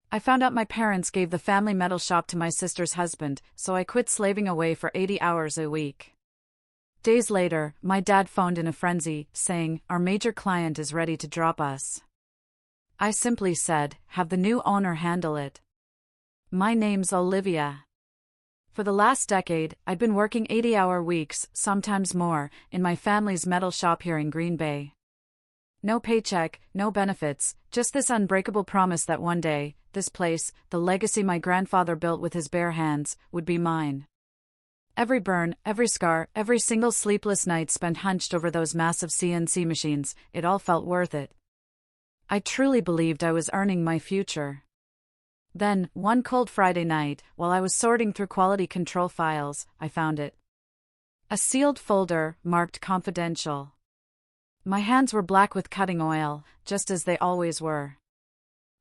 I found out my parents gave the family metal shop to my sister's husband, so I quit slaving away for 80 hours a week. Days later, my dad phoned in a frenzy, saying, "Our major client is ready to drop us." I simply said, "Have the new owner handle it." My name's Olivia. For the last decade, I'd been working 80-hour weeks, sometimes more, in my family's metal shop here in Green Bay. No paycheck, no benefits, just this unbreakable promise that one day, this place, the legacy my grandfather built with his bare hands, would be mine. Every burn, every scar, every single sleepless night spent hunched over those massive CNC machines, it all felt worth it. I truly believed I was earning my future. Then, one cold Friday night, while I was sorting through quality control files, I found it. A sealed folder, marked confidential. My hands were black with cutting oil, just as they always were.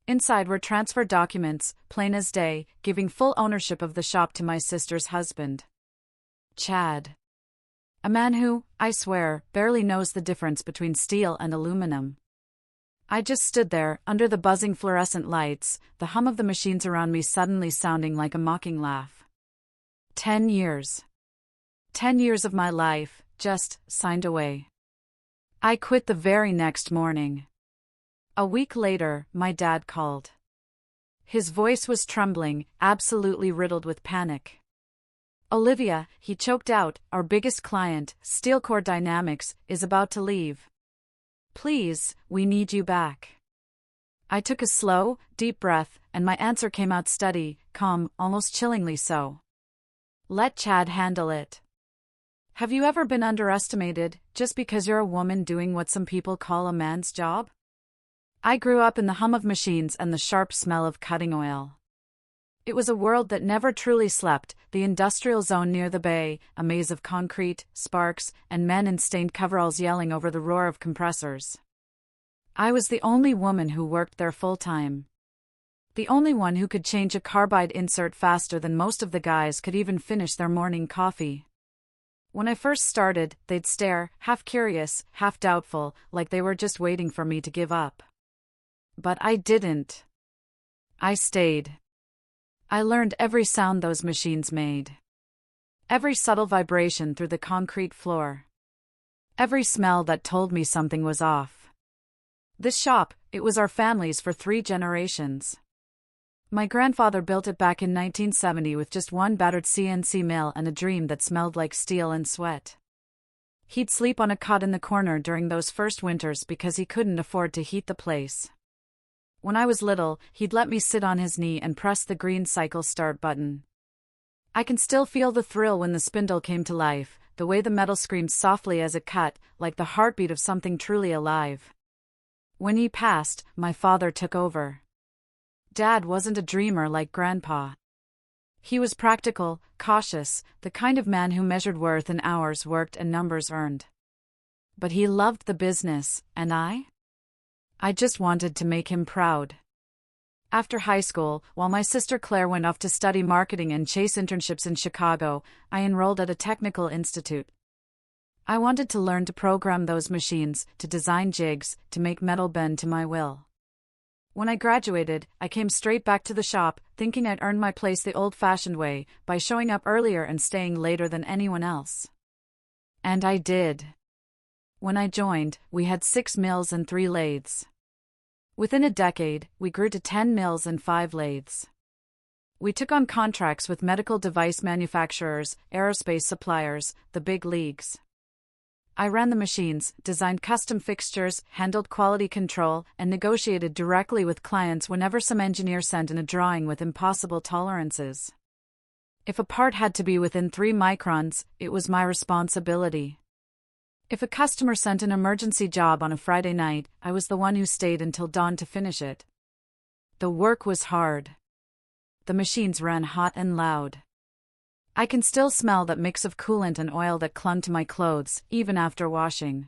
Inside were transfer documents, plain as day, giving full ownership of the shop to my sister's husband. Chad. A man who, I swear, barely knows the difference between steel and aluminum. I just stood there, under the buzzing fluorescent lights, the hum of the machines around me suddenly sounding like a mocking laugh. 10 years. 10 years of my life, just, signed away. I quit the very next morning. A week later, my dad called. His voice was trembling, absolutely riddled with panic. "Olivia," he choked out, "our biggest client, Steelcore Dynamics, is about to leave. Please, we need you back." I took a slow, deep breath, and my answer came out steady, calm, almost chillingly so. "Let Chad handle it. Have you ever been underestimated, just because you're a woman doing what some people call a man's job?" I grew up in the hum of machines and the sharp smell of cutting oil. It was a world that never truly slept, the industrial zone near the bay, a maze of concrete, sparks, and men in stained coveralls yelling over the roar of compressors. I was the only woman who worked there full-time. The only one who could change a carbide insert faster than most of the guys could even finish their morning coffee. When I first started, they'd stare, half curious, half doubtful, like they were just waiting for me to give up. But I didn't. I stayed. I learned every sound those machines made. Every subtle vibration through the concrete floor. Every smell that told me something was off. This shop, it was our family's for 3 generations. My grandfather built it back in 1970 with just one battered CNC mill and a dream that smelled like steel and sweat. He'd sleep on a cot in the corner during those first winters because he couldn't afford to heat the place. When I was little, he'd let me sit on his knee and press the green cycle start button. I can still feel the thrill when the spindle came to life, the way the metal screamed softly as it cut, like the heartbeat of something truly alive. When he passed, my father took over. Dad wasn't a dreamer like Grandpa. He was practical, cautious, the kind of man who measured worth in hours worked and numbers earned. But he loved the business, and I just wanted to make him proud. After high school, while my sister Claire went off to study marketing and chase internships in Chicago, I enrolled at a technical institute. I wanted to learn to program those machines, to design jigs, to make metal bend to my will. When I graduated, I came straight back to the shop, thinking I'd earned my place the old-fashioned way, by showing up earlier and staying later than anyone else. And I did. When I joined, we had 6 mills and 3 lathes. Within a decade, we grew to 10 mills and 5 lathes. We took on contracts with medical device manufacturers, aerospace suppliers, the big leagues. I ran the machines, designed custom fixtures, handled quality control, and negotiated directly with clients whenever some engineer sent in a drawing with impossible tolerances. If a part had to be within 3 microns, it was my responsibility. If a customer sent an emergency job on a Friday night, I was the one who stayed until dawn to finish it. The work was hard. The machines ran hot and loud. I can still smell that mix of coolant and oil that clung to my clothes, even after washing.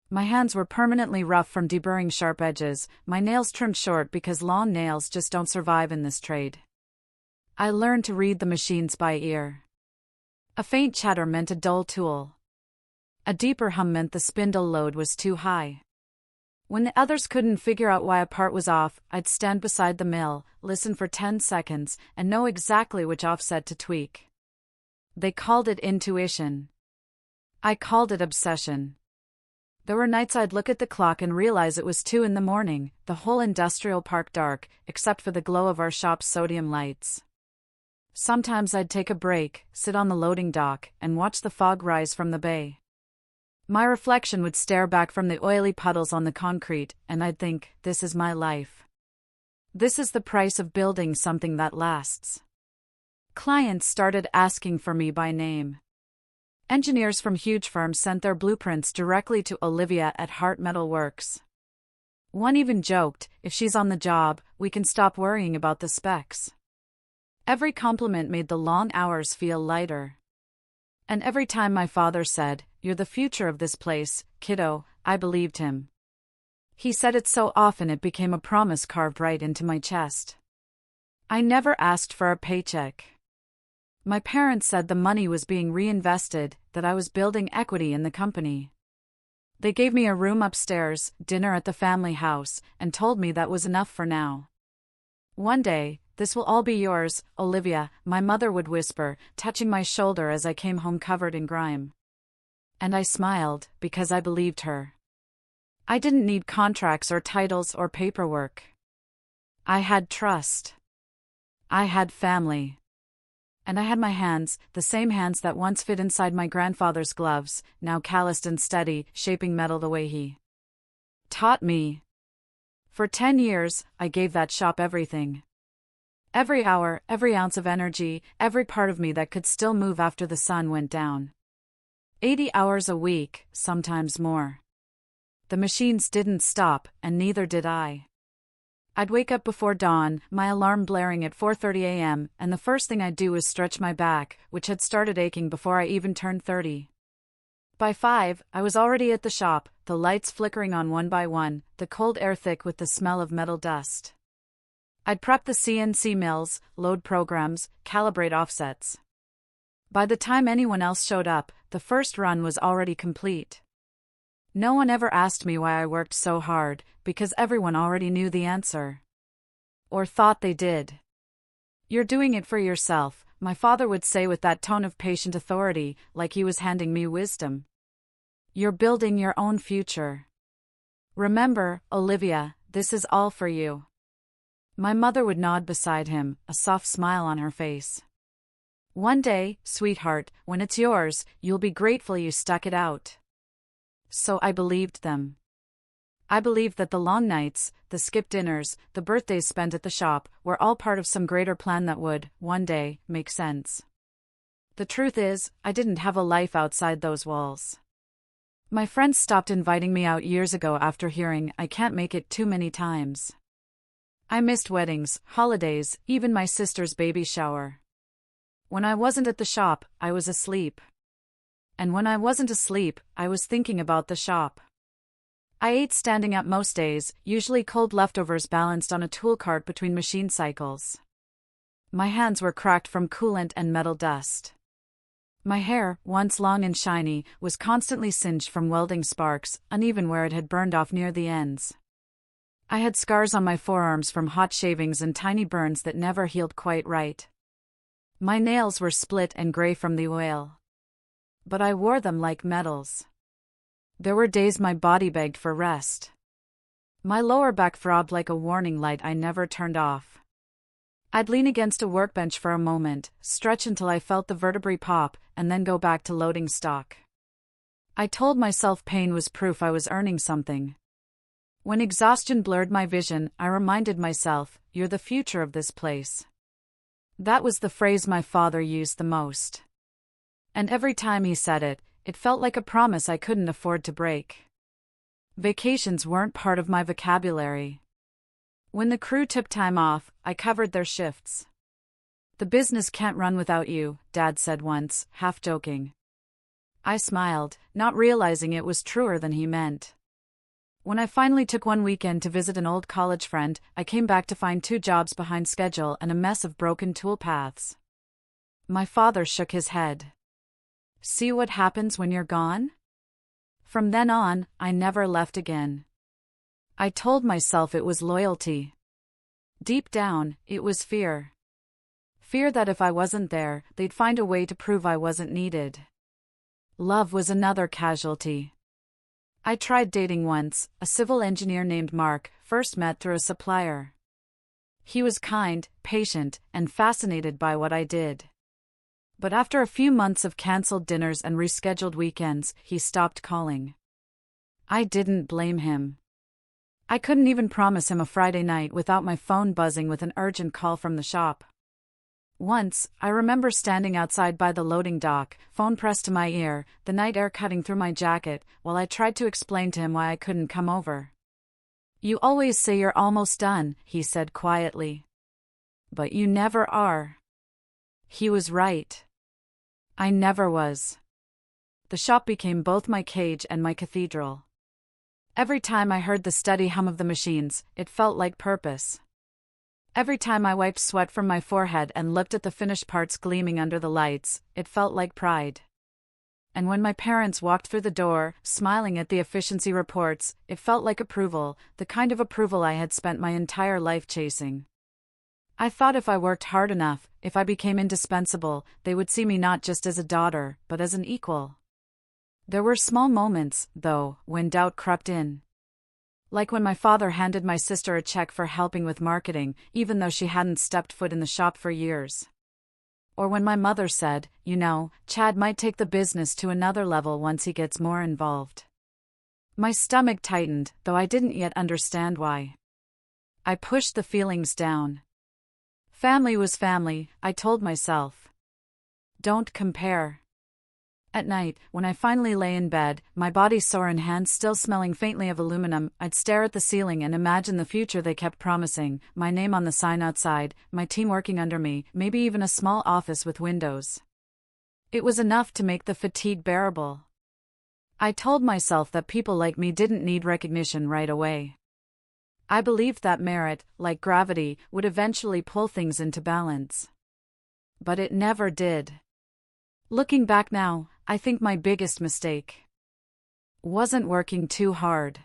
My hands were permanently rough from deburring sharp edges, my nails trimmed short because long nails just don't survive in this trade. I learned to read the machines by ear. A faint chatter meant a dull tool. A deeper hum meant the spindle load was too high. When the others couldn't figure out why a part was off, I'd stand beside the mill, listen for 10 seconds, and know exactly which offset to tweak. They called it intuition. I called it obsession. There were nights I'd look at the clock and realize it was 2 in the morning, the whole industrial park dark, except for the glow of our shop's sodium lights. Sometimes I'd take a break, sit on the loading dock, and watch the fog rise from the bay. My reflection would stare back from the oily puddles on the concrete, and I'd think, this is my life. This is the price of building something that lasts. Clients started asking for me by name. Engineers from huge firms sent their blueprints directly to Olivia at Hart Metal Works. One even joked, if she's on the job, we can stop worrying about the specs. Every compliment made the long hours feel lighter. And every time my father said, "You're the future of this place, kiddo," I believed him. He said it so often it became a promise carved right into my chest. I never asked for a paycheck. My parents said the money was being reinvested, that I was building equity in the company. They gave me a room upstairs, dinner at the family house, and told me that was enough for now. One day, "This will all be yours, Olivia," my mother would whisper, touching my shoulder as I came home covered in grime. And I smiled, because I believed her. I didn't need contracts or titles or paperwork. I had trust. I had family. And I had my hands, the same hands that once fit inside my grandfather's gloves, now calloused and steady, shaping metal the way he taught me. For 10 years, I gave that shop everything. Every hour, every ounce of energy, every part of me that could still move after the sun went down. 80 hours a week, sometimes more. The machines didn't stop, and neither did I. I'd wake up before dawn, my alarm blaring at 4:30 a.m., and the first thing I'd do was stretch my back, which had started aching before I even turned 30. By 5, I was already at the shop, the lights flickering on one by one, the cold air thick with the smell of metal dust. I'd prep the CNC mills, load programs, calibrate offsets. By the time anyone else showed up, the first run was already complete. No one ever asked me why I worked so hard, because everyone already knew the answer. Or thought they did. "You're doing it for yourself," my father would say with that tone of patient authority, like he was handing me wisdom. "You're building your own future. Remember, Olivia, this is all for you." My mother would nod beside him, a soft smile on her face. "One day, sweetheart, when it's yours, you'll be grateful you stuck it out." So I believed them. I believed that the long nights, the skipped dinners, the birthdays spent at the shop, were all part of some greater plan that would, one day, make sense. The truth is, I didn't have a life outside those walls. My friends stopped inviting me out years ago after hearing I can't make it too many times. I missed weddings, holidays, even my sister's baby shower. When I wasn't at the shop, I was asleep. And when I wasn't asleep, I was thinking about the shop. I ate standing up most days, usually cold leftovers balanced on a tool cart between machine cycles. My hands were cracked from coolant and metal dust. My hair, once long and shiny, was constantly singed from welding sparks, uneven where it had burned off near the ends. I had scars on my forearms from hot shavings and tiny burns that never healed quite right. My nails were split and gray from the oil. But I wore them like medals. There were days my body begged for rest. My lower back throbbed like a warning light I never turned off. I'd lean against a workbench for a moment, stretch until I felt the vertebrae pop, and then go back to loading stock. I told myself pain was proof I was earning something. When exhaustion blurred my vision, I reminded myself, "You're the future of this place." That was the phrase my father used the most. And every time he said it, it felt like a promise I couldn't afford to break. Vacations weren't part of my vocabulary. When the crew took time off, I covered their shifts. "The business can't run without you," Dad said once, half joking. I smiled, not realizing it was truer than he meant. When I finally took one weekend to visit an old college friend, I came back to find 2 jobs behind schedule and a mess of broken tool paths. My father shook his head. "See what happens when you're gone?" From then on, I never left again. I told myself it was loyalty. Deep down, it was fear. Fear that if I wasn't there, they'd find a way to prove I wasn't needed. Love was another casualty. I tried dating once, a civil engineer named Mark, first met through a supplier. He was kind, patient, and fascinated by what I did. But after a few months of cancelled dinners and rescheduled weekends, he stopped calling. I didn't blame him. I couldn't even promise him a Friday night without my phone buzzing with an urgent call from the shop. Once, I remember standing outside by the loading dock, phone pressed to my ear, the night air cutting through my jacket, while I tried to explain to him why I couldn't come over. "You always say you're almost done," he said quietly. "But you never are." He was right. I never was. The shop became both my cage and my cathedral. Every time I heard the steady hum of the machines, it felt like purpose. Every time I wiped sweat from my forehead and looked at the finished parts gleaming under the lights, it felt like pride. And when my parents walked through the door, smiling at the efficiency reports, it felt like approval, the kind of approval I had spent my entire life chasing. I thought if I worked hard enough, if I became indispensable, they would see me not just as a daughter, but as an equal. There were small moments, though, when doubt crept in. Like when my father handed my sister a check for helping with marketing, even though she hadn't stepped foot in the shop for years. Or when my mother said, "You know, Chad might take the business to another level once he gets more involved." My stomach tightened, though I didn't yet understand why. I pushed the feelings down. Family was family, I told myself. Don't compare. At night, when I finally lay in bed, my body sore and hands still smelling faintly of aluminum, I'd stare at the ceiling and imagine the future they kept promising, my name on the sign outside, my team working under me, maybe even a small office with windows. It was enough to make the fatigue bearable. I told myself that people like me didn't need recognition right away. I believed that merit, like gravity, would eventually pull things into balance. But it never did. Looking back now, I think my biggest mistake wasn't working too hard.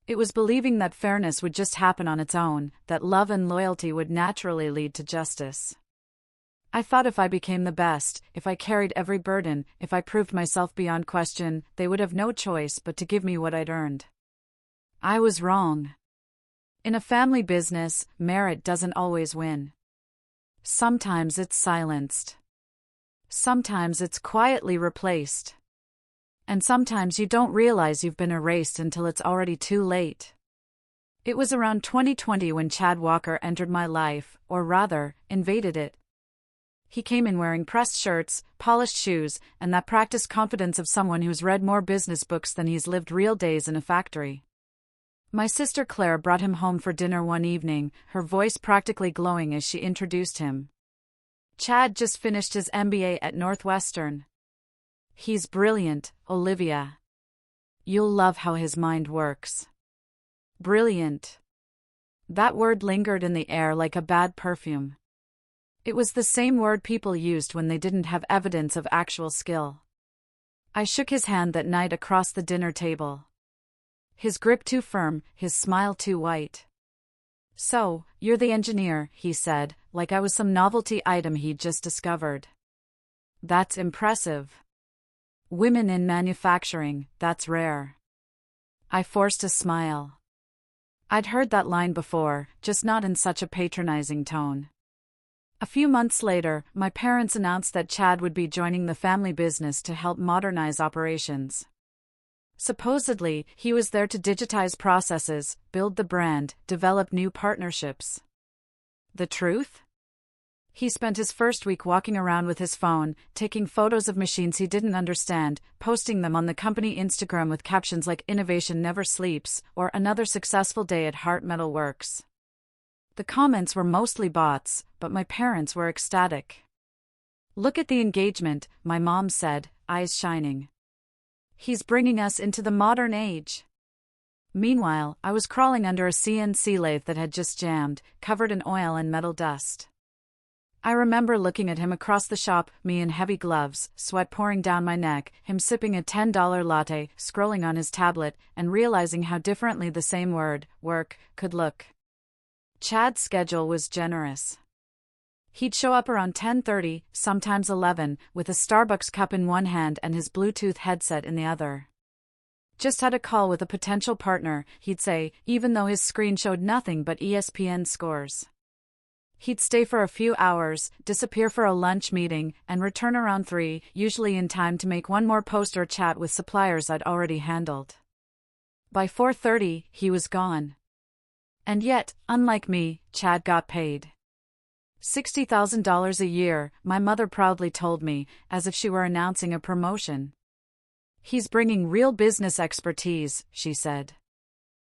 It was believing that fairness would just happen on its own, that love and loyalty would naturally lead to justice. I thought if I became the best, if I carried every burden, if I proved myself beyond question, they would have no choice but to give me what I'd earned. I was wrong. In a family business, merit doesn't always win. Sometimes it's silenced. Sometimes it's quietly replaced. And sometimes you don't realize you've been erased until it's already too late. It was around 2020 when Chad Walker entered my life, or rather, invaded it. He came in wearing pressed shirts, polished shoes, and that practiced confidence of someone who's read more business books than he's lived real days in a factory. My sister Claire brought him home for dinner one evening, her voice practically glowing as she introduced him. Chad just finished his MBA at Northwestern. He's brilliant, Olivia. You'll love how his mind works. Brilliant. That word lingered in the air like a bad perfume. It was the same word people used when they didn't have evidence of actual skill. I shook his hand that night across the dinner table. His grip too firm, his smile too white. "So, you're the engineer," he said, like I was some novelty item he'd just discovered. "That's impressive. Women in manufacturing, that's rare." I forced a smile. I'd heard that line before, just not in such a patronizing tone. A few months later, my parents announced that Chad would be joining the family business to help modernize operations. Supposedly, he was there to digitize processes, build the brand, develop new partnerships. The truth? He spent his first week walking around with his phone, taking photos of machines he didn't understand, posting them on the company Instagram with captions like "Innovation never sleeps" or "Another successful day at Heart Metal Works." The comments were mostly bots, but my parents were ecstatic. "Look at the engagement," my mom said, eyes shining. "He's bringing us into the modern age." Meanwhile, I was crawling under a CNC lathe that had just jammed, covered in oil and metal dust. I remember looking at him across the shop, me in heavy gloves, sweat pouring down my neck, him sipping a $10 latte, scrolling on his tablet, and realizing how differently the same word, work, could look. Chad's schedule was generous. He'd show up around 10:30, sometimes 11, with a Starbucks cup in one hand and his Bluetooth headset in the other. Just had a call with a potential partner, he'd say, even though his screen showed nothing but ESPN scores. He'd stay for a few hours, disappear for a lunch meeting, and return around 3, usually in time to make one more post or chat with suppliers I'd already handled. By 4:30, he was gone. And yet, unlike me, Chad got paid $60,000 a year, my mother proudly told me, as if she were announcing a promotion. He's bringing real business expertise, she said.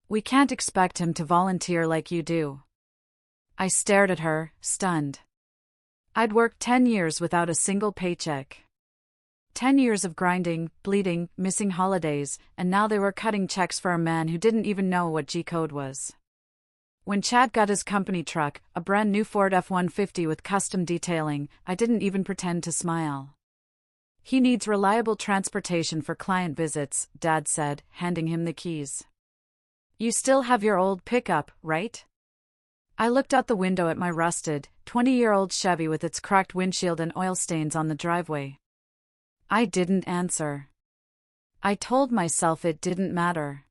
We can't expect him to volunteer like you do. I stared at her, stunned. I'd worked 10 years without a single paycheck. 10 years of grinding, bleeding, missing holidays, and now they were cutting checks for a man who didn't even know what G-code was. When Chad got his company truck, a brand new Ford F-150 with custom detailing, I didn't even pretend to smile. He needs reliable transportation for client visits, Dad said, handing him the keys. You still have your old pickup, right? I looked out the window at my rusted, 20-year-old Chevy with its cracked windshield and oil stains on the driveway. I didn't answer. I told myself it didn't matter.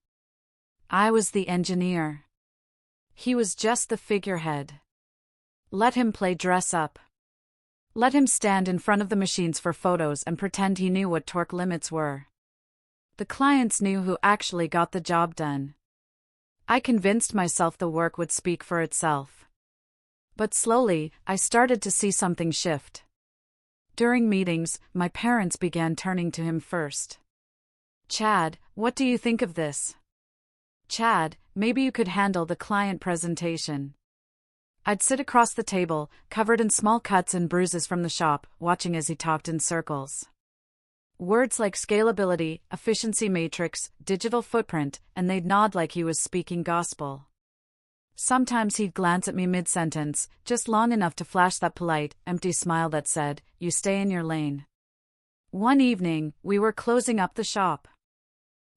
I was the engineer. He was just the figurehead. Let him play dress up. Let him stand in front of the machines for photos and pretend he knew what torque limits were. The clients knew who actually got the job done. I convinced myself the work would speak for itself. But slowly, I started to see something shift. During meetings, my parents began turning to him first. Chad, what do you think of this? Chad, maybe you could handle the client presentation. I'd sit across the table, covered in small cuts and bruises from the shop, watching as he talked in circles. Words like scalability, efficiency matrix, digital footprint, and they'd nod like he was speaking gospel. Sometimes he'd glance at me mid-sentence, just long enough to flash that polite, empty smile that said, "You stay in your lane." One evening, we were closing up the shop.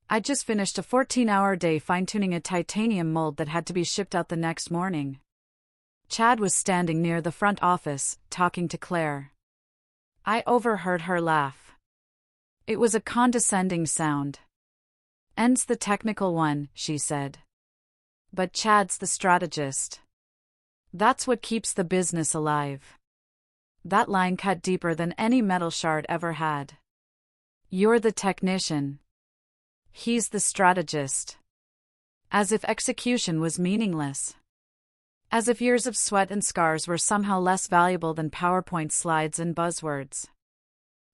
I'd just finished a 14-hour day fine-tuning a titanium mold that had to be shipped out the next morning. Chad was standing near the front office, talking to Claire. I overheard her laugh. It was a condescending sound. "End's the technical one," she said. "But Chad's the strategist. That's what keeps the business alive." That line cut deeper than any metal shard ever had. You're the technician. He's the strategist. As if execution was meaningless. As if years of sweat and scars were somehow less valuable than PowerPoint slides and buzzwords.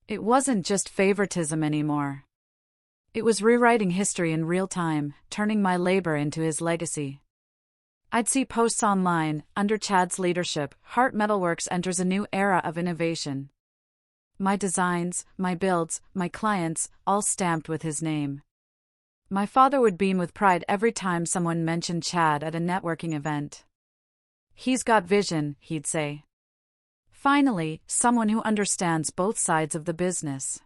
It wasn't just favoritism anymore. It was rewriting history in real time, turning my labor into his legacy. I'd see posts online, under Chad's leadership, Hart Metalworks enters a new era of innovation. My designs, my builds, my clients, all stamped with his name. My father would beam with pride every time someone mentioned Chad at a networking event. He's got vision, he'd say. Finally, someone who understands both sides of the business.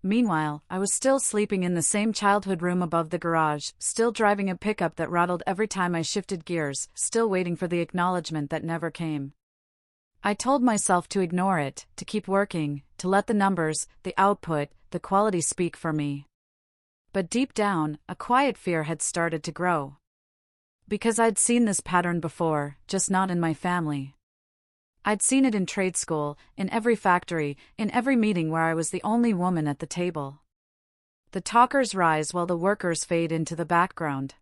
Meanwhile, I was still sleeping in the same childhood room above the garage, still driving a pickup that rattled every time I shifted gears, still waiting for the acknowledgement that never came. I told myself to ignore it, to keep working, to let the numbers, the output, the quality speak for me. But deep down, a quiet fear had started to grow. Because I'd seen this pattern before, just not in my family. I'd seen it in trade school, in every factory, in every meeting where I was the only woman at the table. The talkers rise while the workers fade into the background.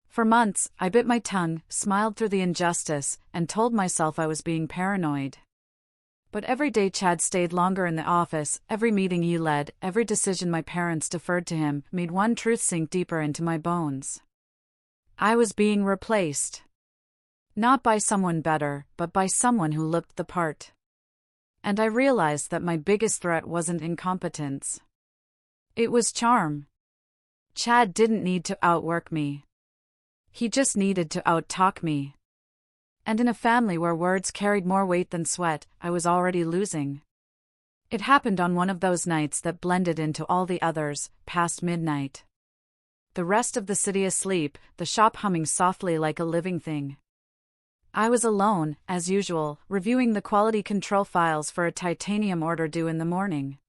For months, I bit my tongue, smiled through the injustice, and told myself I was being paranoid. But every day Chad stayed longer in the office, every meeting he led, every decision my parents deferred to him, made one truth sink deeper into my bones. I was being replaced. Not by someone better, but by someone who looked the part. And I realized that my biggest threat wasn't incompetence. It was charm. Chad didn't need to outwork me. He just needed to outtalk me. And in a family where words carried more weight than sweat, I was already losing. It happened on one of those nights that blended into all the others, past midnight. The rest of the city asleep, the shop humming softly like a living thing. I was alone, as usual, reviewing the quality control files for a titanium order due in the morning.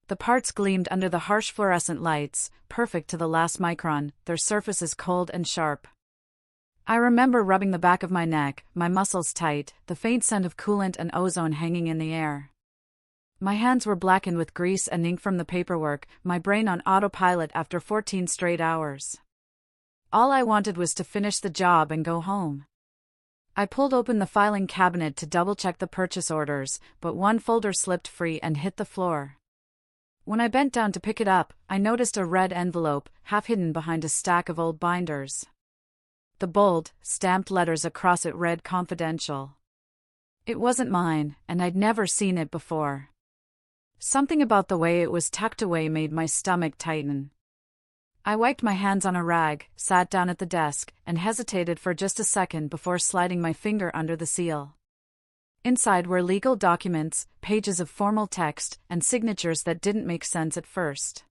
The parts gleamed under the harsh fluorescent lights, perfect to the last micron, their surfaces cold and sharp. I remember rubbing the back of my neck, my muscles tight, the faint scent of coolant and ozone hanging in the air. My hands were blackened with grease and ink from the paperwork, my brain on autopilot after 14 straight hours. All I wanted was to finish the job and go home. I pulled open the filing cabinet to double-check the purchase orders, but one folder slipped free and hit the floor. When I bent down to pick it up, I noticed a red envelope, half hidden behind a stack of old binders. The bold, stamped letters across it read "Confidential." It wasn't mine, and I'd never seen it before. Something about the way it was tucked away made my stomach tighten. I wiped my hands on a rag, sat down at the desk, and hesitated for just a second before sliding my finger under the seal. Inside were legal documents, pages of formal text, and signatures that didn't make sense at first.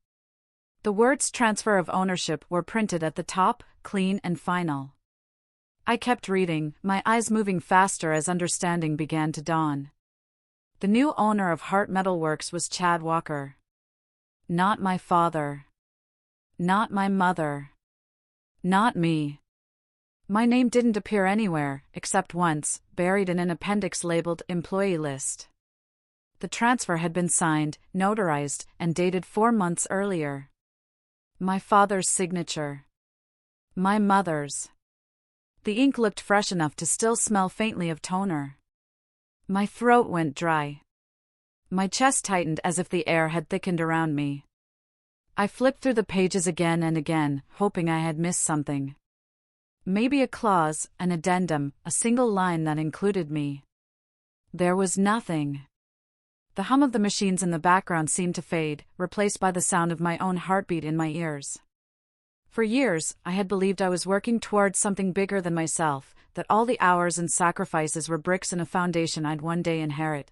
The words "transfer of ownership" were printed at the top, clean and final. I kept reading, my eyes moving faster as understanding began to dawn. The new owner of Heart Metal Works was Chad Walker. Not my father. Not my mother. Not me. My name didn't appear anywhere, except once, buried in an appendix labeled "Employee List." The transfer had been signed, notarized, and dated 4 months earlier. My father's signature. My mother's. The ink looked fresh enough to still smell faintly of toner. My throat went dry. My chest tightened as if the air had thickened around me. I flipped through the pages again and again, hoping I had missed something. Maybe a clause, an addendum, a single line that included me. There was nothing. The hum of the machines in the background seemed to fade, replaced by the sound of my own heartbeat in my ears. For years, I had believed I was working towards something bigger than myself, that all the hours and sacrifices were bricks in a foundation I'd one day inherit.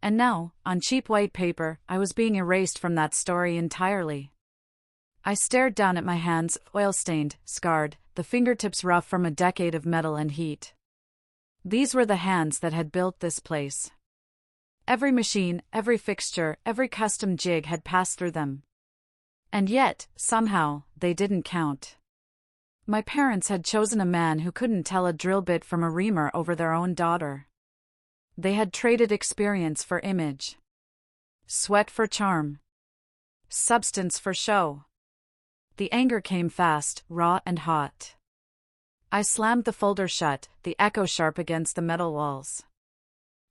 And now, on cheap white paper, I was being erased from that story entirely. I stared down at my hands, oil-stained, scarred, the fingertips rough from a decade of metal and heat. These were the hands that had built this place. Every machine, every fixture, every custom jig had passed through them. And yet, somehow, they didn't count. My parents had chosen a man who couldn't tell a drill bit from a reamer over their own daughter. They had traded experience for image. Sweat for charm. Substance for show. The anger came fast, raw and hot. I slammed the folder shut, the echo sharp against the metal walls.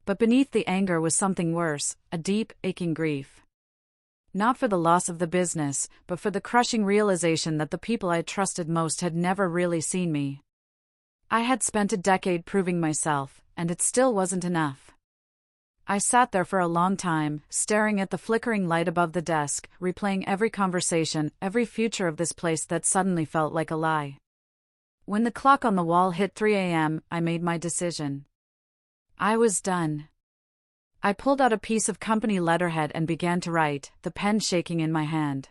But beneath the anger was something worse, a deep, aching grief. Not for the loss of the business, but for the crushing realization that the people I trusted most had never really seen me. I had spent a decade proving myself, and it still wasn't enough. I sat there for a long time, staring at the flickering light above the desk, replaying every conversation, every future of this place that suddenly felt like a lie. When the clock on the wall hit 3 a.m., I made my decision. I was done. I pulled out a piece of company letterhead and began to write, the pen shaking in my hand.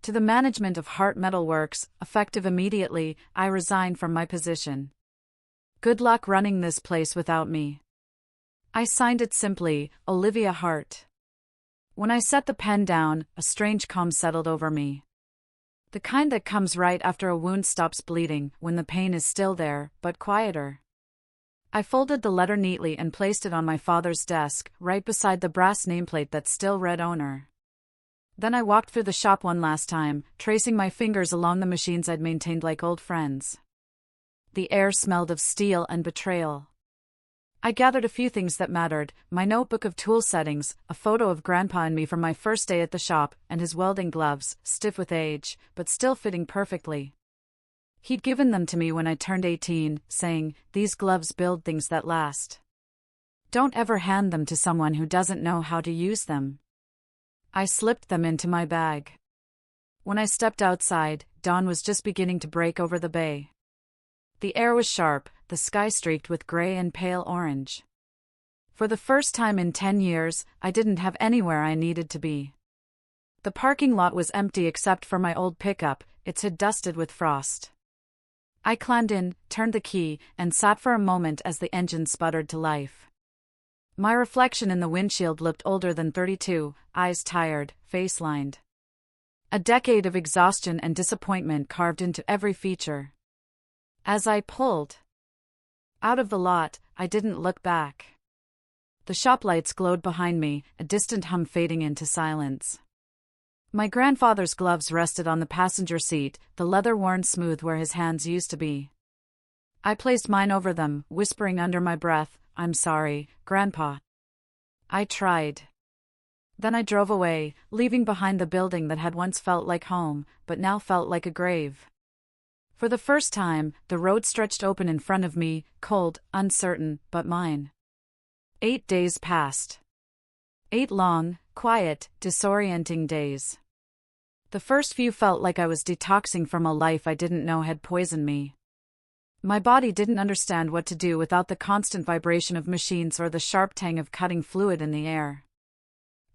To the management of Heart Metal Works, effective immediately, I resign from my position. Good luck running this place without me. I signed it simply, Olivia Hart. When I set the pen down, a strange calm settled over me. The kind that comes right after a wound stops bleeding, when the pain is still there, but quieter. I folded the letter neatly and placed it on my father's desk, right beside the brass nameplate that still read owner. Then I walked through the shop one last time, tracing my fingers along the machines I'd maintained like old friends. The air smelled of steel and betrayal. I gathered a few things that mattered, my notebook of tool settings, a photo of Grandpa and me from my first day at the shop, and his welding gloves, stiff with age, but still fitting perfectly. He'd given them to me when I turned 18, saying, "These gloves build things that last. Don't ever hand them to someone who doesn't know how to use them." I slipped them into my bag. When I stepped outside, dawn was just beginning to break over the bay. The air was sharp, the sky streaked with gray and pale orange. For the first time in 10 years, I didn't have anywhere I needed to be. The parking lot was empty except for my old pickup, it had dusted with frost. I climbed in, turned the key, and sat for a moment as the engine sputtered to life. My reflection in the windshield looked older than 32, eyes tired, face lined. A decade of exhaustion and disappointment carved into every feature. As I pulled out of the lot, I didn't look back. The shop lights glowed behind me, a distant hum fading into silence. My grandfather's gloves rested on the passenger seat, the leather worn smooth where his hands used to be. I placed mine over them, whispering under my breath, "I'm sorry, Grandpa." I tried. Then I drove away, leaving behind the building that had once felt like home, but now felt like a grave. For the first time, the road stretched open in front of me, cold, uncertain, but mine. 8 days passed. 8 long, quiet, disorienting days. The first few felt like I was detoxing from a life I didn't know had poisoned me. My body didn't understand what to do without the constant vibration of machines or the sharp tang of cutting fluid in the air.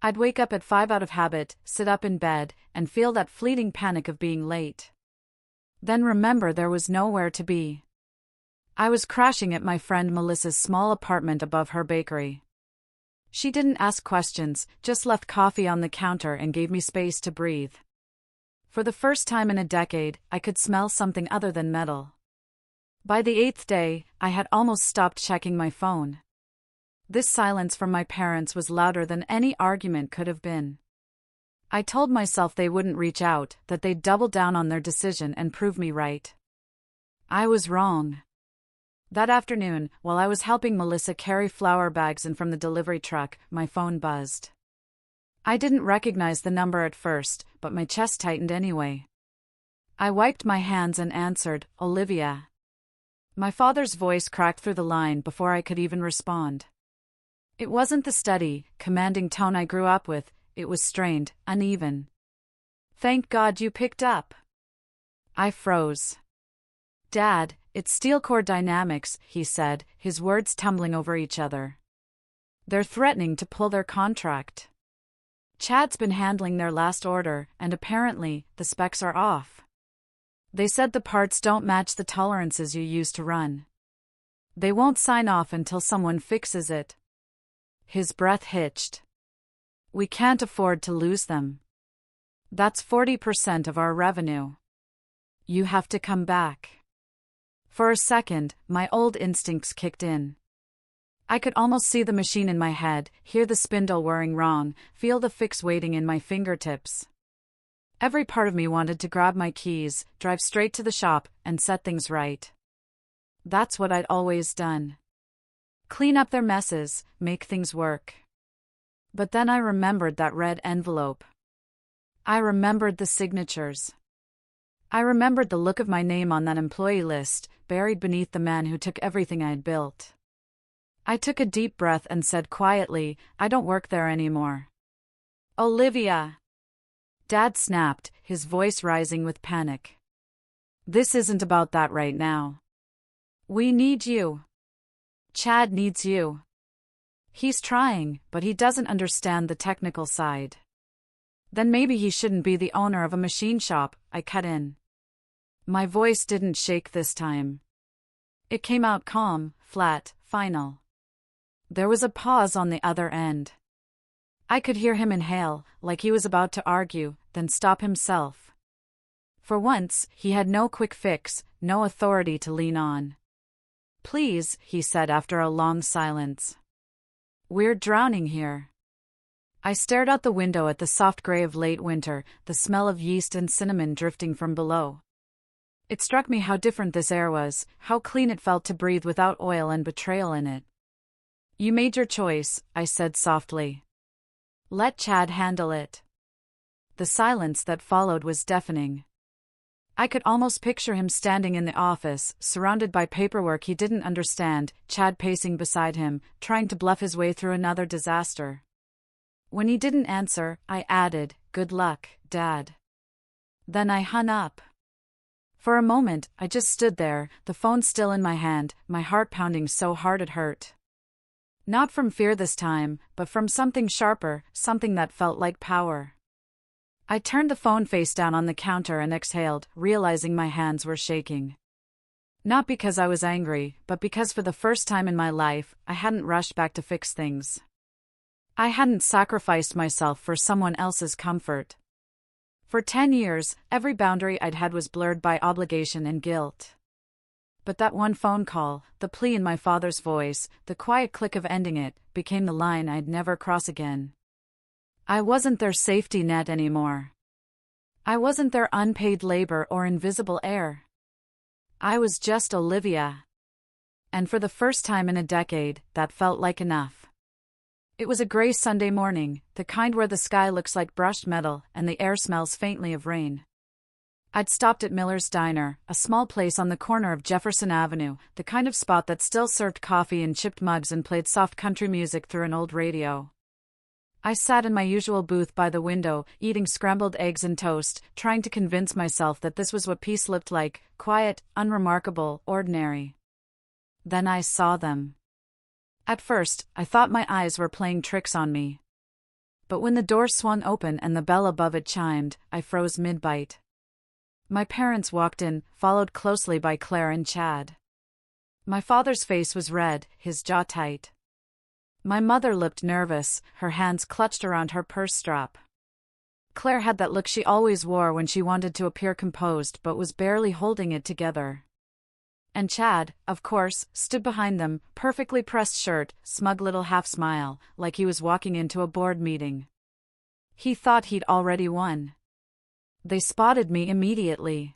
I'd wake up at 5 out of habit, sit up in bed, and feel that fleeting panic of being late. Then remember there was nowhere to be. I was crashing at my friend Melissa's small apartment above her bakery. She didn't ask questions, just left coffee on the counter and gave me space to breathe. For the first time in a decade, I could smell something other than metal. By the 8th day, I had almost stopped checking my phone. This silence from my parents was louder than any argument could have been. I told myself they wouldn't reach out, that they'd double down on their decision and prove me right. I was wrong. That afternoon, while I was helping Melissa carry flour bags in from the delivery truck, my phone buzzed. I didn't recognize the number at first, but my chest tightened anyway. I wiped my hands and answered, "Olivia." My father's voice cracked through the line before I could even respond. It wasn't the steady, commanding tone I grew up with, it was strained, uneven. "Thank God you picked up." I froze. "Dad, it's steel core dynamics," he said, his words tumbling over each other. "They're threatening to pull their contract. Chad's been handling their last order, and apparently, the specs are off. They said the parts don't match the tolerances you use to run. They won't sign off until someone fixes it." His breath hitched. "We can't afford to lose them. That's 40% of our revenue. You have to come back." For a second, my old instincts kicked in. I could almost see the machine in my head, hear the spindle whirring wrong, feel the fix waiting in my fingertips. Every part of me wanted to grab my keys, drive straight to the shop, and set things right. That's what I'd always done. Clean up their messes, make things work. But then I remembered that red envelope. I remembered the signatures. I remembered the look of my name on that employee list, buried beneath the man who took everything I'd built. I took a deep breath and said quietly, "I don't work there anymore." "Olivia!" Dad snapped, his voice rising with panic. "This isn't about that right now. We need you. Chad needs you. He's trying, but he doesn't understand the technical side." "Then maybe he shouldn't be the owner of a machine shop," I cut in. My voice didn't shake this time. It came out calm, flat, final. There was a pause on the other end. I could hear him inhale, like he was about to argue, then stop himself. For once, he had no quick fix, no authority to lean on. "Please," he said after a long silence. "We're drowning here." I stared out the window at the soft gray of late winter, the smell of yeast and cinnamon drifting from below. It struck me how different this air was, how clean it felt to breathe without oil and betrayal in it. "You made your choice," I said softly. "Let Chad handle it." The silence that followed was deafening. I could almost picture him standing in the office, surrounded by paperwork he didn't understand, Chad pacing beside him, trying to bluff his way through another disaster. When he didn't answer, I added, "Good luck, Dad." Then I hung up. For a moment, I just stood there, the phone still in my hand, my heart pounding so hard it hurt. Not from fear this time, but from something sharper, something that felt like power. I turned the phone face down on the counter and exhaled, realizing my hands were shaking. Not because I was angry, but because for the first time in my life, I hadn't rushed back to fix things. I hadn't sacrificed myself for someone else's comfort. For 10 years, every boundary I'd had was blurred by obligation and guilt. But that one phone call, the plea in my father's voice, the quiet click of ending it, became the line I'd never cross again. I wasn't their safety net anymore. I wasn't their unpaid labor or invisible heir. I was just Olivia. And for the first time in a decade, that felt like enough. It was a gray Sunday morning, the kind where the sky looks like brushed metal and the air smells faintly of rain. I'd stopped at Miller's Diner, a small place on the corner of Jefferson Avenue, the kind of spot that still served coffee in chipped mugs and played soft country music through an old radio. I sat in my usual booth by the window, eating scrambled eggs and toast, trying to convince myself that this was what peace looked like, quiet, unremarkable, ordinary. Then I saw them. At first, I thought my eyes were playing tricks on me. But when the door swung open and the bell above it chimed, I froze mid-bite. My parents walked in, followed closely by Claire and Chad. My father's face was red, his jaw tight. My mother looked nervous, her hands clutched around her purse strap. Claire had that look she always wore when she wanted to appear composed but was barely holding it together. And Chad, of course, stood behind them, perfectly pressed shirt, smug little half-smile, like he was walking into a board meeting. He thought he'd already won. They spotted me immediately.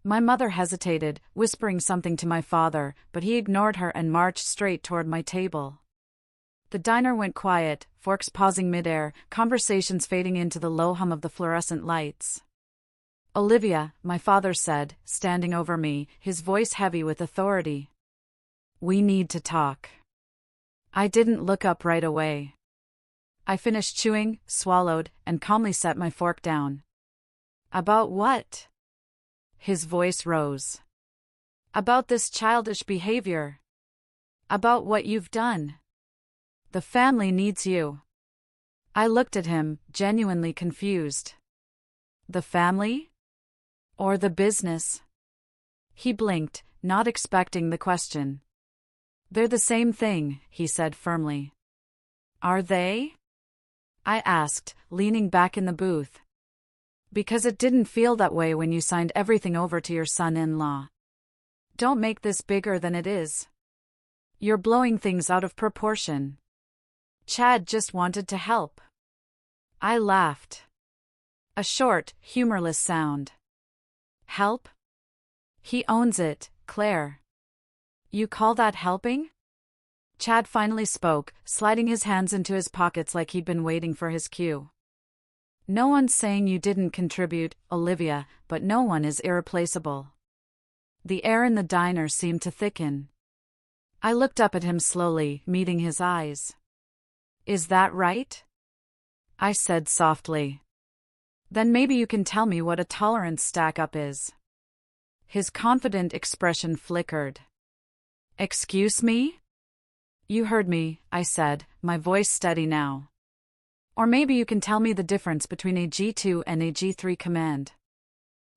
My mother hesitated, whispering something to my father, but he ignored her and marched straight toward my table. The diner went quiet, forks pausing midair, conversations fading into the low hum of the fluorescent lights. "Olivia," my father said, standing over me, his voice heavy with authority. "We need to talk." I didn't look up right away. I finished chewing, swallowed, and calmly set my fork down. "About what?" His voice rose. "About this childish behavior. About what you've done. The family needs you." I looked at him, genuinely confused. The family? Or the business? He blinked, not expecting the question. "They're the same thing," he said firmly. "Are they?" I asked, leaning back in the booth. "Because it didn't feel that way when you signed everything over to your son-in-law. Don't make this bigger than it is. You're blowing things out of proportion. Chad just wanted to help." I laughed. A short, humorless sound. "Help? He owns it, Claire. You call that helping?" Chad finally spoke, sliding his hands into his pockets like he'd been waiting for his cue. "No one's saying you didn't contribute, Olivia, but no one is irreplaceable." The air in the diner seemed to thicken. I looked up at him slowly, meeting his eyes. "Is that right?" I said softly. "Then maybe you can tell me what a tolerance stack-up is." His confident expression flickered. "Excuse me?" "You heard me," I said, my voice steady now. "Or maybe you can tell me the difference between a G2 and a G3 command.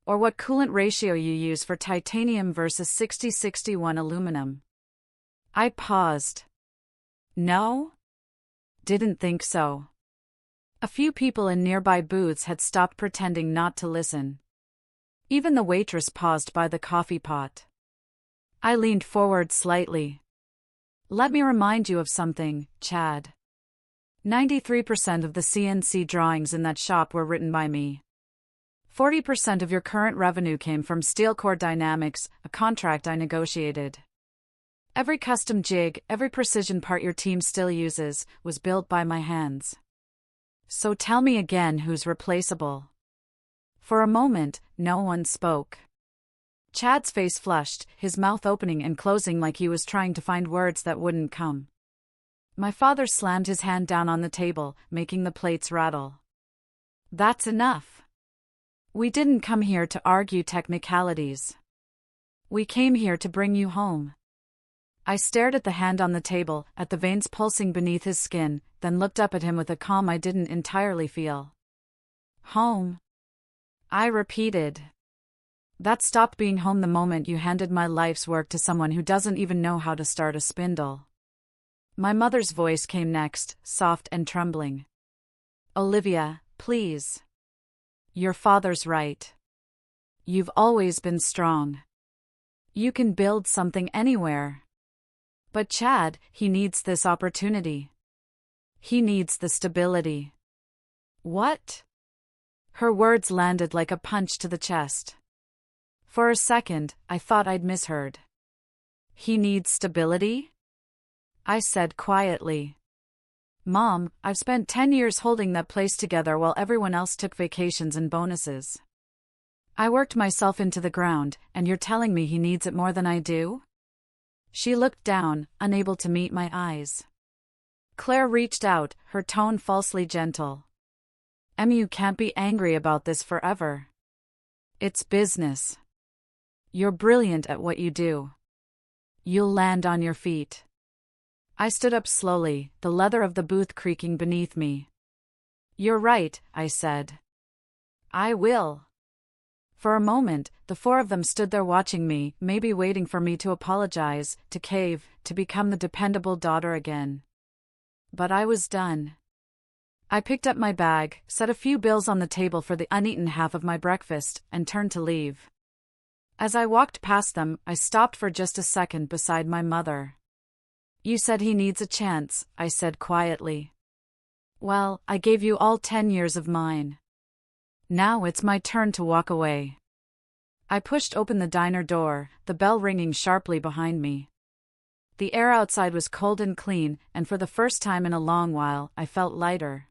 Or what coolant ratio you use for titanium versus 60-61 aluminum." I paused. "No? Didn't think so." A few people in nearby booths had stopped pretending not to listen. Even the waitress paused by the coffee pot. I leaned forward slightly. "Let me remind you of something, Chad. 93% of the CNC drawings in that shop were written by me. 40% of your current revenue came from Steelcore Dynamics, a contract I negotiated. Every custom jig, every precision part your team still uses, was built by my hands. So tell me again who's replaceable." For a moment, no one spoke. Chad's face flushed, his mouth opening and closing like he was trying to find words that wouldn't come. My father slammed his hand down on the table, making the plates rattle. "That's enough. We didn't come here to argue technicalities. We came here to bring you home. I stared at the hand on the table, at the veins pulsing beneath his skin, then looked up at him with a calm I didn't entirely feel. Home? I repeated. That stopped being home the moment you handed my life's work to someone who doesn't even know how to start a spindle. My mother's voice came next, soft and trembling. Olivia, please. Your father's right. You've always been strong. You can build something anywhere. But Chad, he needs this opportunity. He needs the stability. What? Her words landed like a punch to the chest. For a second, I thought I'd misheard. He needs stability? I said quietly. Mom, I've spent 10 years holding that place together while everyone else took vacations and bonuses. I worked myself into the ground, and you're telling me he needs it more than I do? She looked down, unable to meet my eyes. Claire reached out, her tone falsely gentle. You can't be angry about this forever. It's business. You're brilliant at what you do. You'll land on your feet. I stood up slowly, the leather of the booth creaking beneath me. You're right, I said. I will. For a moment, the four of them stood there watching me, maybe waiting for me to apologize, to cave, to become the dependable daughter again. But I was done. I picked up my bag, set a few bills on the table for the uneaten half of my breakfast, and turned to leave. As I walked past them, I stopped for just a second beside my mother. You said he needs a chance, I said quietly. Well, I gave you all 10 years of mine. Now it's my turn to walk away. I pushed open the diner door, the bell ringing sharply behind me. The air outside was cold and clean, and for the first time in a long while, I felt lighter.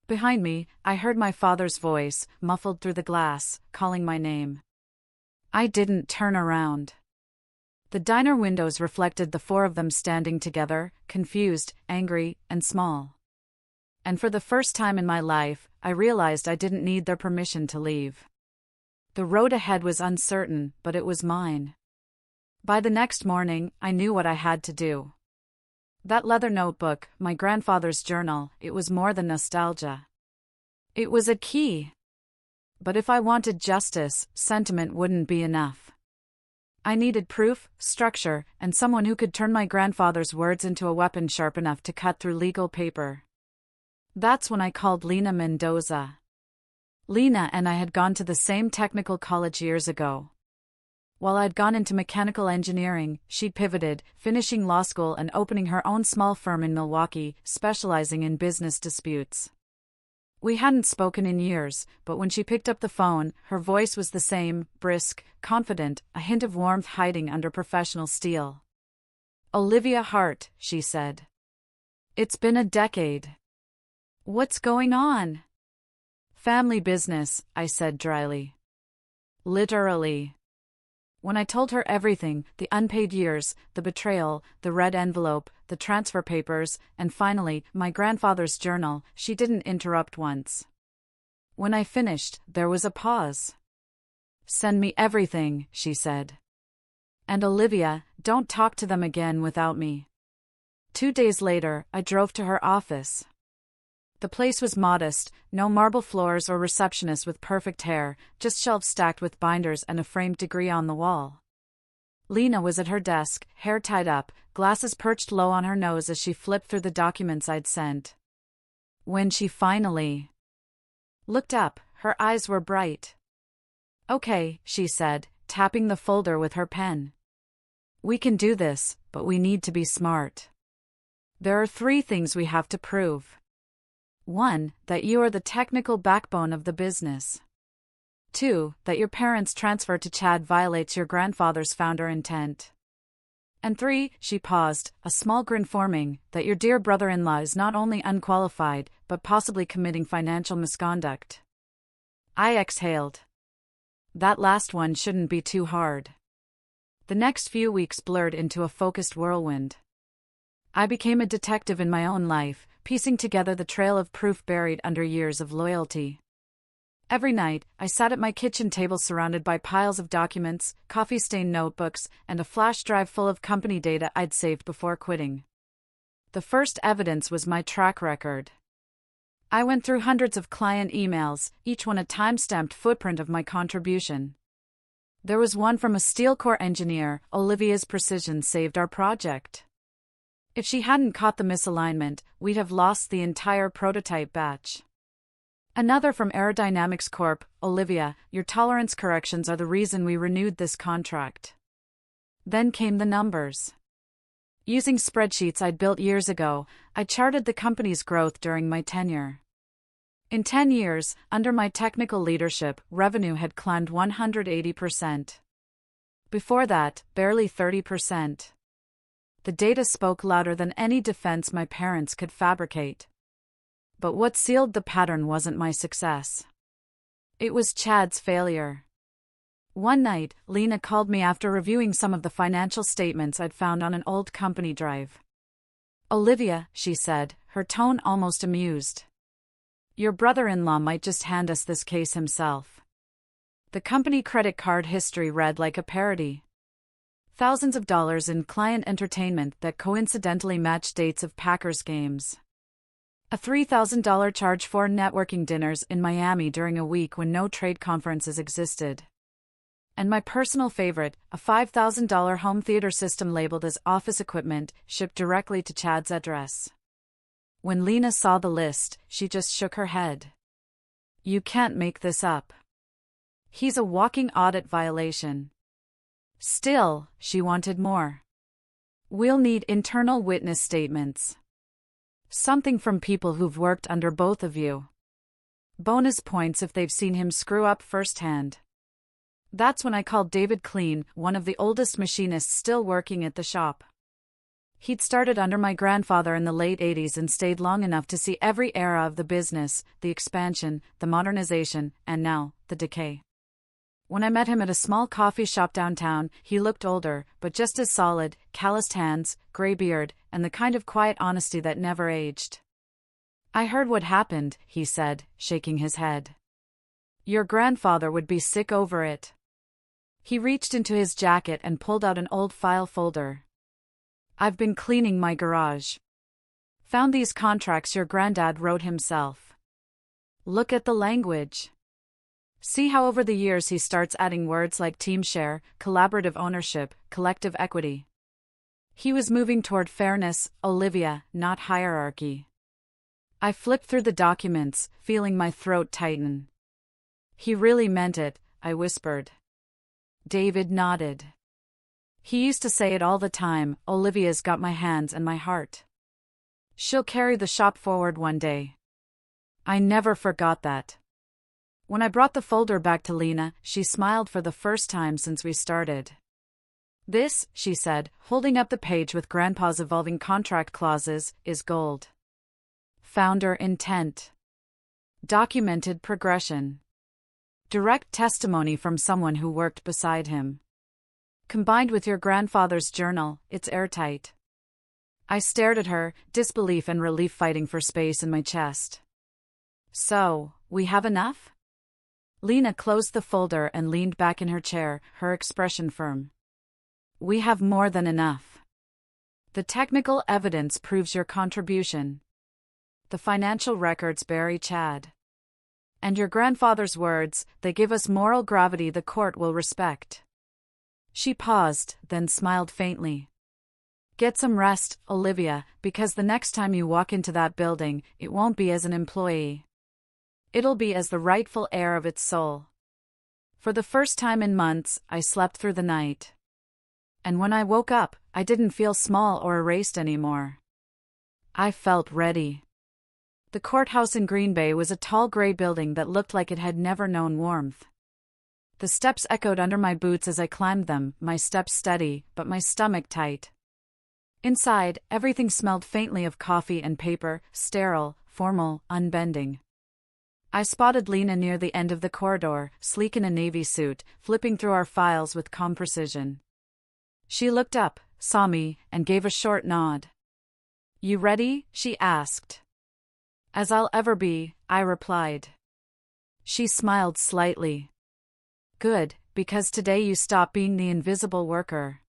Behind me, I heard my father's voice, muffled through the glass, calling my name. I didn't turn around. The diner windows reflected the four of them standing together, confused, angry, and small. And for the first time in my life, I realized I didn't need their permission to leave. The road ahead was uncertain, but it was mine. By the next morning, I knew what I had to do. That leather notebook, my grandfather's journal, it was more than nostalgia. It was a key. But if I wanted justice, sentiment wouldn't be enough. I needed proof, structure, and someone who could turn my grandfather's words into a weapon sharp enough to cut through legal paper. That's when I called Lena Mendoza. Lena and I had gone to the same technical college years ago. While I'd gone into mechanical engineering, she'd pivoted, finishing law school and opening her own small firm in Milwaukee, specializing in business disputes. We hadn't spoken in years, but when she picked up the phone, her voice was the same, brisk, confident, a hint of warmth hiding under professional steel. Olivia Hart, she said. It's been a decade. What's going on? Family business, I said dryly. Literally. When I told her everything, the unpaid years, the betrayal, the red envelope, the transfer papers, and finally, my grandfather's journal, she didn't interrupt once. When I finished, there was a pause. Send me everything, she said. And Olivia, don't talk to them again without me. 2 days later, I drove to her office. The place was modest, no marble floors or receptionists with perfect hair, just shelves stacked with binders and a framed degree on the wall. Lena was at her desk, hair tied up, glasses perched low on her nose as she flipped through the documents I'd sent. When she finally looked up, her eyes were bright. Okay, she said, tapping the folder with her pen. We can do this, but we need to be smart. There are 3 things we have to prove. 1, that you are the technical backbone of the business. 2, that your parents' transfer to Chad violates your grandfather's founder intent. And 3, she paused, a small grin forming, that your dear brother-in-law is not only unqualified, but possibly committing financial misconduct. I exhaled. That last one shouldn't be too hard. The next few weeks blurred into a focused whirlwind. I became a detective in my own life, piecing together the trail of proof buried under years of loyalty. Every night, I sat at my kitchen table surrounded by piles of documents, coffee-stained notebooks, and a flash drive full of company data I'd saved before quitting. The first evidence was my track record. I went through hundreds of client emails, each one a time-stamped footprint of my contribution. There was one from a steel core engineer. Olivia's precision saved our project. If she hadn't caught the misalignment, we'd have lost the entire prototype batch. Another from Aerodynamics Corp. Olivia, your tolerance corrections are the reason we renewed this contract. Then came the numbers. Using spreadsheets I'd built years ago, I charted the company's growth during my tenure. In 10 years, under my technical leadership, revenue had climbed 180%. Before that, barely 30%. The data spoke louder than any defense my parents could fabricate. But what sealed the pattern wasn't my success. It was Chad's failure. One night, Lena called me after reviewing some of the financial statements I'd found on an old company drive. "Olivia," she said, her tone almost amused. "Your brother-in-law might just hand us this case himself." The company credit card history read like a parody. Thousands of dollars in client entertainment that coincidentally matched dates of Packers games. A $3,000 charge for networking dinners in Miami during a week when no trade conferences existed. And my personal favorite, a $5,000 home theater system labeled as office equipment, shipped directly to Chad's address. When Lena saw the list, she just shook her head. "You can't make this up. He's a walking audit violation." Still, she wanted more. "We'll need internal witness statements. Something from people who've worked under both of you. Bonus points if they've seen him screw up firsthand." That's when I called David Clean, one of the oldest machinists still working at the shop. He'd started under my grandfather in the late 80s and stayed long enough to see every era of the business, the expansion, the modernization, and now, the decay. When I met him at a small coffee shop downtown, he looked older, but just as solid, calloused hands, gray beard, and the kind of quiet honesty that never aged. "I heard what happened," he said, shaking his head. "Your grandfather would be sick over it." He reached into his jacket and pulled out an old file folder. "I've been cleaning my garage. Found these contracts your granddad wrote himself. Look at the language. See how over the years he starts adding words like team share, collaborative ownership, collective equity. He was moving toward fairness, Olivia, not hierarchy." I flipped through the documents, feeling my throat tighten. "He really meant it," I whispered. David nodded. "He used to say it all the time, Olivia's got my hands and my heart. She'll carry the shop forward one day." I never forgot that. When I brought the folder back to Lena, she smiled for the first time since we started. "This," she said, holding up the page with Grandpa's evolving contract clauses, "is gold. Founder intent. Documented progression. Direct testimony from someone who worked beside him. Combined with your grandfather's journal, it's airtight." I stared at her, disbelief and relief fighting for space in my chest. "So, we have enough?" Lena closed the folder and leaned back in her chair, her expression firm. "We have more than enough. The technical evidence proves your contribution. The financial records bury Chad. And your grandfather's words, they give us moral gravity the court will respect." She paused, then smiled faintly. "Get some rest, Olivia, because the next time you walk into that building, it won't be as an employee. It'll be as the rightful heir of its soul." For the first time in months, I slept through the night. And when I woke up, I didn't feel small or erased anymore. I felt ready. The courthouse in Green Bay was a tall gray building that looked like it had never known warmth. The steps echoed under my boots as I climbed them, my steps steady, but my stomach tight. Inside, everything smelled faintly of coffee and paper, sterile, formal, unbending. I spotted Lena near the end of the corridor, sleek in a navy suit, flipping through our files with calm precision. She looked up, saw me, and gave a short nod. "You ready?" she asked. "As I'll ever be," I replied. She smiled slightly. Good, because today you stop being the invisible worker.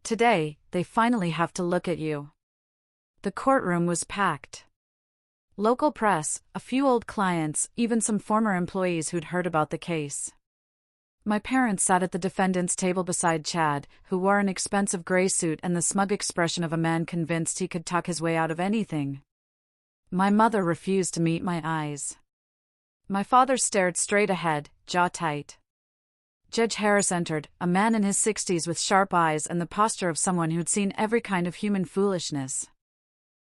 Today, they finally have to look at you. The courtroom was packed. Local press, a few old clients, even some former employees who'd heard about the case. My parents sat at the defendant's table beside Chad, who wore an expensive gray suit and the smug expression of a man convinced he could talk his way out of anything. My mother refused to meet my eyes. My father stared straight ahead, jaw tight. Judge Harris entered, a man in his 60s with sharp eyes and the posture of someone who'd seen every kind of human foolishness.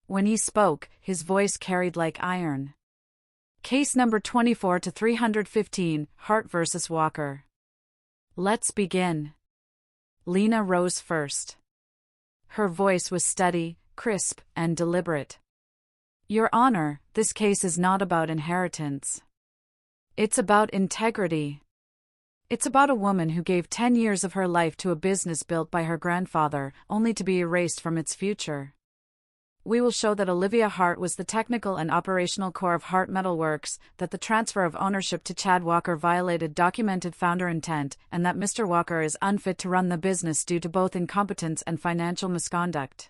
When he spoke, his voice carried like iron. Case number 24-315, Hart vs. Walker. Let's begin. Lena rose first. Her voice was steady, crisp, and deliberate. Your Honor, this case is not about inheritance. It's about integrity. It's about a woman who gave 10 years of her life to a business built by her grandfather, only to be erased from its future. We will show that Olivia Hart was the technical and operational core of Hart Metal Works, that the transfer of ownership to Chad Walker violated documented founder intent, and that Mr. Walker is unfit to run the business due to both incompetence and financial misconduct.